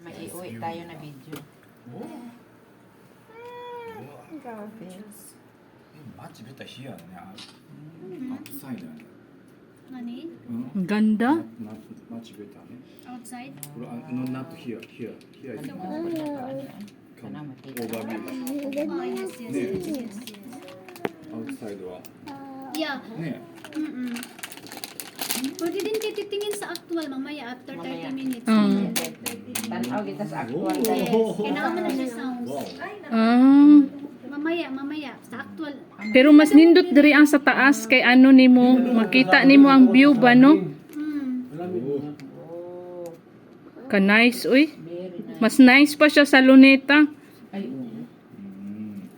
Mag-iuwi tayo na video. Oh. Grabe. Much better here. Outside. Nani? Ang ganda. Not much better. Outside? No, not here. Here. Here. Ano mo Kana makita. Overview. Oh, yes, yes, yes, yes, yes. Outside wa. Yeah. Ne. Pwede din kayo titingin sa actual mamaya after 30 Mamaya. minutes. Tanaw kita sa actual Oh. guys. Kailangan mo na siya sounds. Wow. Ah. Mamaya, sa actual. Pero mas nindot diri ang sa taas kay ano nimo, makita nimo ang view ba no? Oh, Ka nice uy. very nice. Mas nice pa siya sa Luneta. Ay, oo. Mm.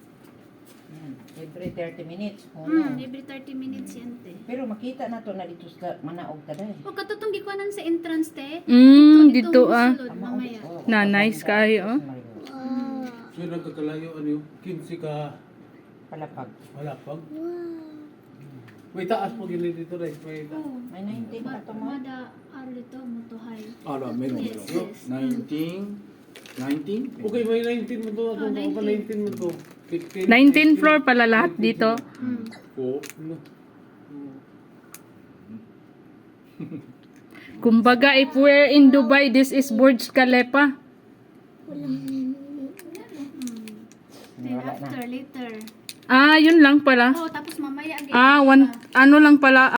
Every 30 minutes. Oh. Every 30 minutes yan, te. Pero makita na to na dito sa Manaog ka dahil. O katutong gikuanan sa entrance, te. Dito ah. Sulod, mamaya. Na nice kayo, oh. So nagkakalayo ano yung 15 ka Palapag. malapag. May taas po gini dito guys. May taas. Oh, May 19 pa to mo. Mada, dito, motohay. Ala, meron, Yes, meron. yes. 19? Okay, may 19 mo to. Ako, 19 mo to. 19 floor pala lahat dito. Oh. Kumbaga if we're in Dubai, this is Burj Khalifa. Then after, later. Ah, yun lang pala. Oh, tapos mamaya again. Ah, ano lang pala.